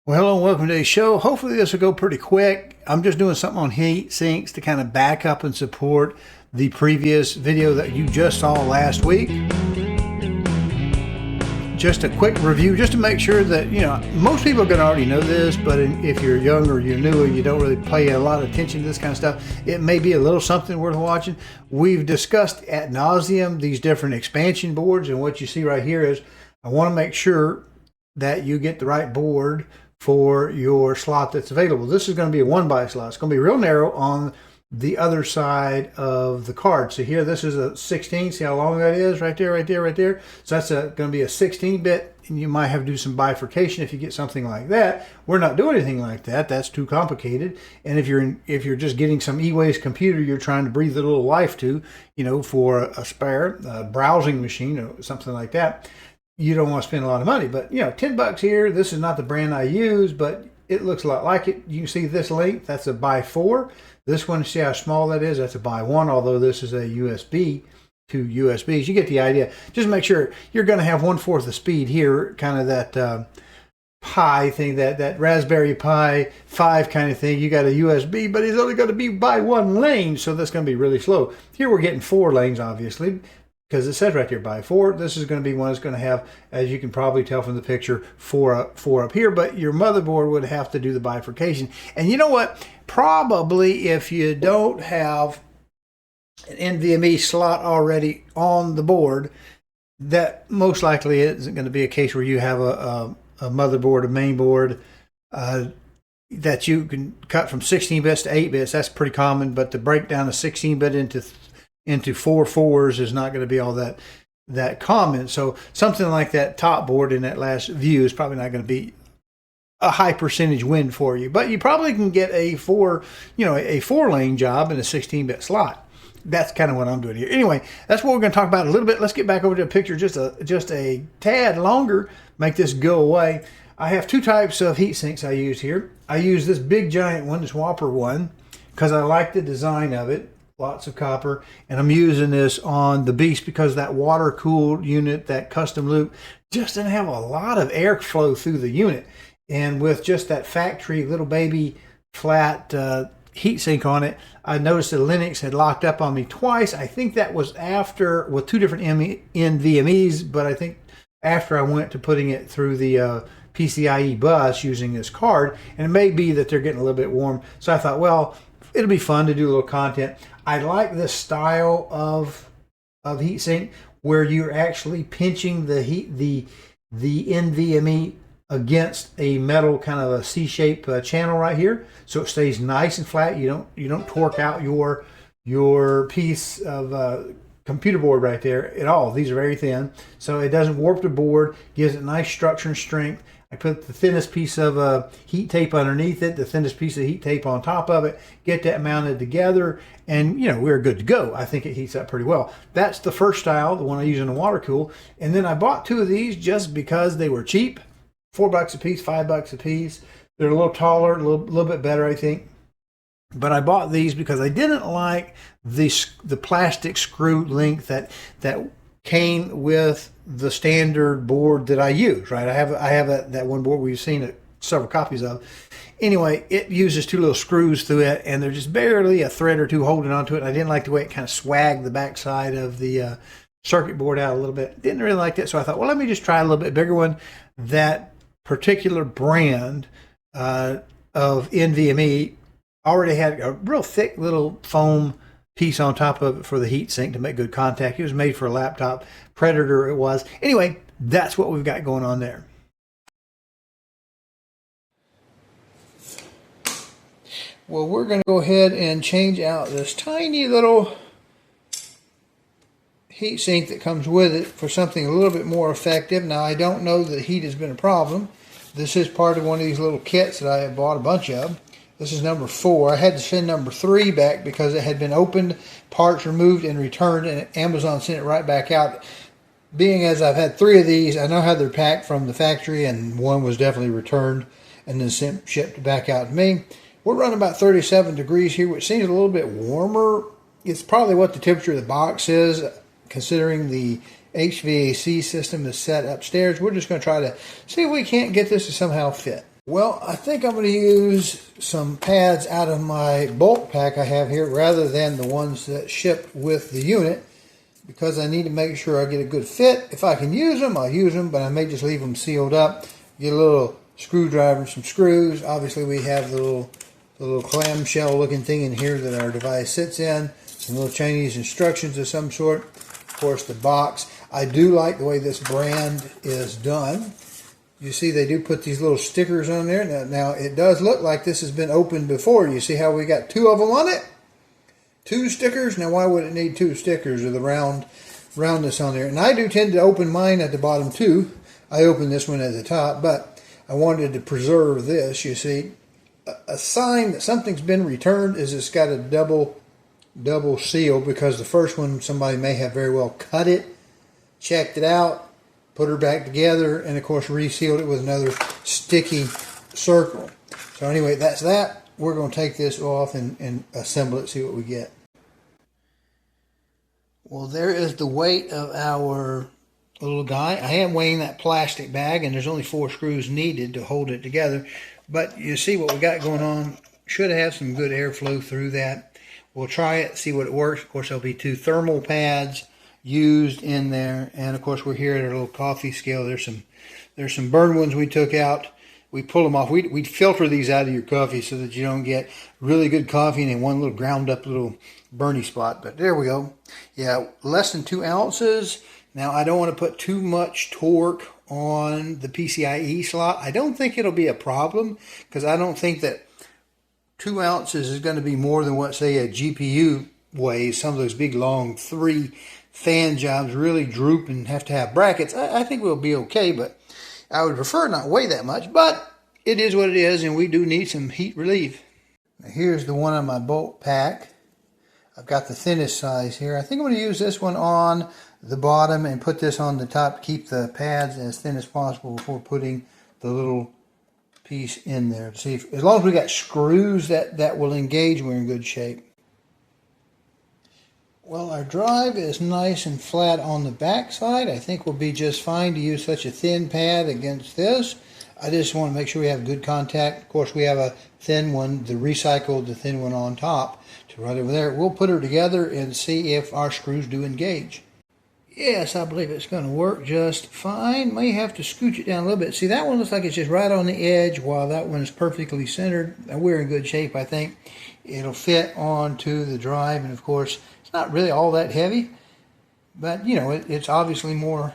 Well, hello and welcome to today's show. Hopefully this will go pretty quick. I'm just doing something on heat sinks to kind of back up and support the previous video that you just saw last week. Just a quick review just to make sure that, most people are going to already know this, but if you're young or you're new and you don't really pay a lot of attention to this kind of stuff, it may be a little something worth watching. We've discussed ad nauseum these different expansion boards, and what you see right here is I want to make sure that you get the right board for your slot that's available. This is going to be a 1x slot. It's going to be real narrow on the other side of the card. So here, this is a 16. See how long that is? Right there, right there, right there. So that's going to be a 16-bit, and you might have to do some bifurcation if you get something like that. We're not doing anything like that. That's too complicated. And if you're just getting some E-Ways computer you're trying to breathe a little life to, for a spare browsing machine or something like that, you don't want to spend a lot of money. But $10 here. This is not the brand I use, but it looks a lot like it. You can see this length, that's a x4. This one, see how small that is? That's a x1, although this is a USB to USBs. You get the idea. Just make sure you're going to have 1/4 the speed here, kind of that Pi thing, that Raspberry Pi 5 kind of thing. You got a USB, but it's only going to be by one lane, so that's going to be really slow. Here we're getting 4 lanes, obviously, because it says right there x4. This is going to be one that's going to have, as you can probably tell from the picture, four up here, but your motherboard would have to do the bifurcation. And you know what? Probably if you don't have an NVMe slot already on the board, that most likely isn't going to be a case where you have a motherboard, a main board, that you can cut from 16 bits to 8 bits. That's pretty common, but to break down a 16-bit into 4 4s is not going to be all that common. So something like that top board in that last view is probably not going to be a high percentage win for you, but you probably can get a 4-lane job in a 16-bit slot. That's kind of what I'm doing here. Anyway, that's what we're going to talk about a little bit. Let's get back over to the picture just a tad longer, make this go away. I have 2 types of heat sinks I use here. I use this big giant one, this Whopper one, because I like the design of it. Lots of copper, and I'm using this on the Beast because that water cooled unit, that custom loop, just didn't have a lot of airflow through the unit. And with just that factory little baby flat heatsink on it, I noticed that Linux had locked up on me twice. I think that was after, with 2 different NVMe's, but I think after I went to putting it through the PCIe bus using this card, and it may be that they're getting a little bit warm. So I thought, well, it'll be fun to do a little content. I like this style of heatsink where you're actually pinching the NVMe against a metal kind of a C-shaped channel right here, so it stays nice and flat. You don't torque out your piece of computer board right there at all. These are very thin, so it doesn't warp the board. Gives it nice structure and strength. I put the thinnest piece of heat tape underneath it, the thinnest piece of heat tape on top of it, get that mounted together, and we're good to go. I think it heats up pretty well. That's the first style, the one I use in the water cool. And then I bought 2 of these just because they were cheap. $4 a piece, $5 a piece. They're a little taller, a little bit better, I think. But I bought these because I didn't like the plastic screw length that came with the standard board that I use, right? I have that one board we've seen several copies of. Anyway, it uses 2 little screws through it, and there's just barely a thread or 2 holding onto it. And I didn't like the way it kind of swagged the backside of the circuit board out a little bit. Didn't really like that, so I thought, well, let me just try a little bit bigger one. That particular brand of NVMe already had a real thick little foam piece on top of it for the heat sink to make good contact. It was made for a laptop. Predator it was. Anyway, that's what we've got going on there. Well, we're going to go ahead and change out this tiny little heat sink that comes with it for something a little bit more effective. Now, I don't know that heat has been a problem. This is part of one of these little kits that I have bought a bunch of. This is number 4. I had to send number 3 back because it had been opened, parts removed, and returned, and Amazon sent it right back out. Being as I've had 3 of these, I know how they're packed from the factory, and one was definitely returned and then shipped back out to me. We're running about 37 degrees here, which seems a little bit warmer. It's probably what the temperature of the box is, considering the HVAC system is set upstairs. We're just going to try to see if we can't get this to somehow fit. Well, I think I'm going to use some pads out of my bulk pack I have here rather than the ones that ship with the unit, because I need to make sure I get a good fit. If I can use them, I'll use them, but I may just leave them sealed up. Get a little screwdriver, some screws. Obviously, we have the little clamshell looking thing in here that our device sits in. Some little Chinese instructions of some sort. Of course, the box. I do like the way this brand is done. You see they do put these little stickers on there. Now it does look like this has been opened before. You see how we got 2 of them on it? 2 stickers. Now why would it need 2 stickers of the roundness on there? And I do tend to open mine at the bottom too. I open this one at the top, but I wanted to preserve this. You see, a sign that something's been returned is it's got a double seal, because the first one somebody may have very well cut it, checked it out, put her back together, and of course resealed it with another sticky circle. So anyway, that's that. We're going to take this off and assemble it, see what we get. Well, there is the weight of our little guy. I am weighing that plastic bag, and there's only 4 screws needed to hold it together. But you see what we got going on. Should have some good airflow through that. We'll try it, see what it works. Of course, there'll be 2 thermal pads used in there, and of course we're here at our little coffee scale. There's some burned ones we took out. We pull them off. We filter these out of your coffee so that you don't get really good coffee and then one little ground up little burny spot. But there we go. Yeah, less than 2 ounces. Now I don't want to put too much torque on the PCIe slot. I don't think it'll be a problem, because I don't think that 2 ounces is going to be more than what, say, a GPU weighs. Some of those big long 3 fan jobs really droop and have to have brackets. I think we'll be okay, but I would prefer not weigh that much, but it is what it is, and we do need some heat relief. Now here's the one on my bulk pack. I've got the thinnest size here. I think I'm going to use this one on the bottom and put this on the top to keep the pads as thin as possible before putting the little piece in there. See if, as long as we got screws that will engage, we're in good shape. Well, our drive is nice and flat on the back side. I think we'll be just fine to use such a thin pad against this. I just want to make sure we have good contact. Of course, we have a thin one, the thin one on top to right over there. We'll put her together and see if our screws do engage. Yes, I believe it's going to work just fine. May have to scooch it down a little bit. See, that one looks like it's just right on the edge, while that one is perfectly centered. We're in good shape, I think. It'll fit onto the drive, and of course, it's not really all that heavy, but you know, it's obviously more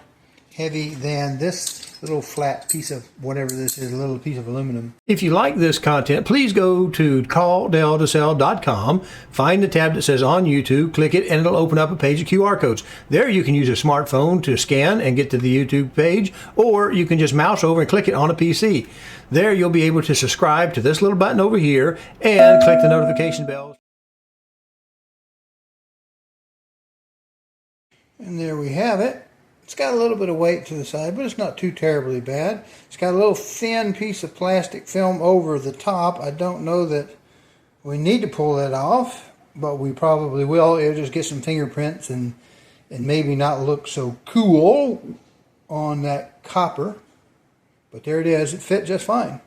heavy than this little flat piece of whatever this is, a little piece of aluminum. If you like this content, please go to calldeltosell.com, find the tab that says on YouTube, click it, and it'll open up a page of QR codes. There you can use a smartphone to scan and get to the YouTube page, or you can just mouse over and click it on a PC. There you'll be able to subscribe to this little button over here and click the notification bell. And there we have it. It's got a little bit of weight to the side, but it's not too terribly bad. It's got a little thin piece of plastic film over the top. I don't know that we need to pull that off, but we probably will. It'll just get some fingerprints and maybe not look so cool on that copper. But there it is. It fit just fine.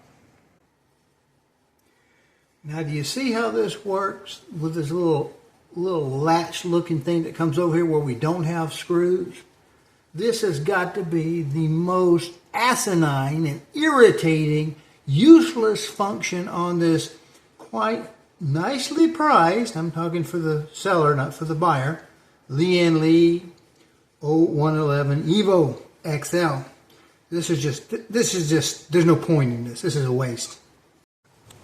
Now, do you see how this works with this little latch looking thing that comes over here where we don't have screws? This has got to be the most asinine and irritating, useless function on this quite nicely priced, I'm talking for the seller, not for the buyer, Lian Li 0111 EVO XL. This is just, there's no point in this. This is a waste.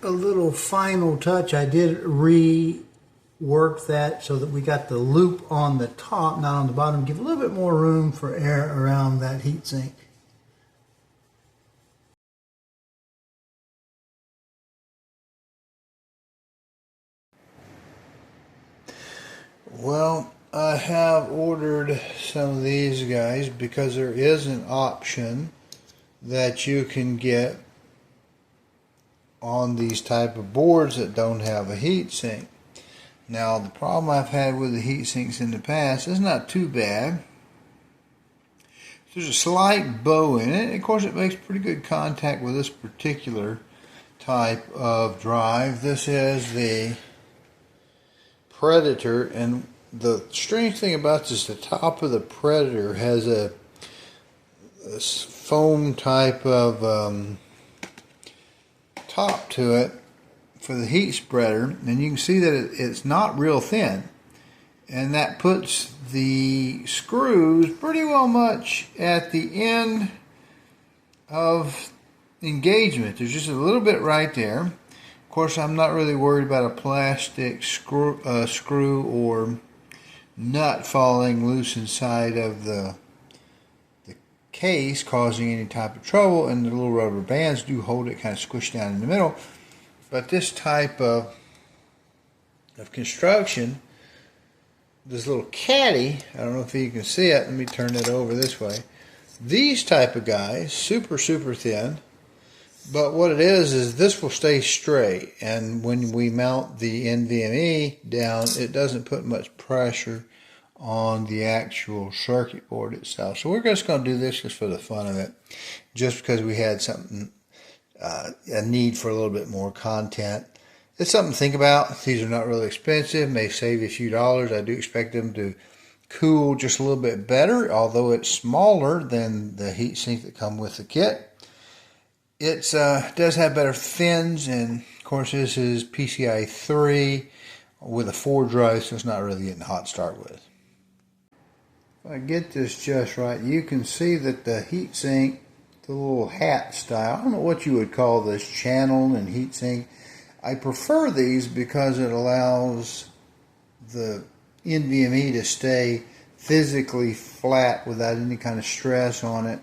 A little final touch, I did rework that so that we got the loop on the top, not on the bottom, give a little bit more room for air around that heatsink. Well, I have ordered some of these guys because there is an option that you can get on these type of boards that don't have a heatsink. Now, the problem I've had with the heat sinks in the past is not too bad. There's a slight bow in it. Of course, it makes pretty good contact with this particular type of drive. This is the Predator, and the strange thing about this, the top of the Predator has a foam type of top to it for the heat spreader, and you can see that it's not real thin, and that puts the screws pretty well much at the end of engagement. There's just a little bit right there. Of course, I'm not really worried about a plastic screw or nut falling loose inside of the case, causing any type of trouble, and the little rubber bands do hold it kind of squished down in the middle. But this type of construction, this little caddy, I don't know if you can see it, let me turn it over this way. These type of guys, super thin, but what it is this will stay straight, and when we mount the NVMe down, it doesn't put much pressure on the actual circuit board itself. So we're just going to do this just for the fun of it, just because we had something, a need for a little bit more content. It's something to think about. These are not really expensive, may save you a few dollars. I do expect them to cool just a little bit better, although it's smaller than the heatsink that come with the kit. It does have better fins, and of course this is PCIe 3 with a 4 drive, so it's not really getting hot to start with. If I get this just right, you can see that the heatsink, the little hat style, I don't know what you would call this, channel and heatsink. I prefer these because it allows the NVMe to stay physically flat without any kind of stress on it.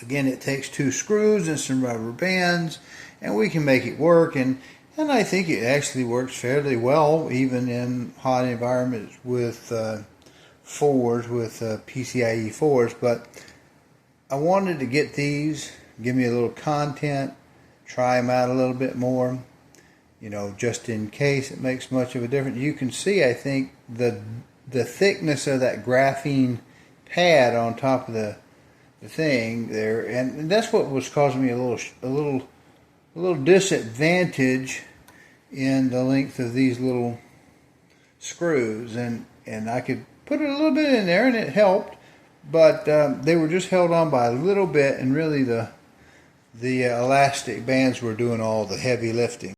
Again, it takes 2 screws and some rubber bands, and we can make it work, and I think it actually works fairly well even in hot environments with PCIe 4s. But I wanted to get these, give me a little content, try them out a little bit more, you know, just in case it makes much of a difference. You can see, I think, the thickness of that graphene pad on top of the thing there, and that's what was causing me a little disadvantage in the length of these little screws, and I could put a little bit in there and it helped, but they were just held on by a little bit, and really the elastic bands were doing all the heavy lifting.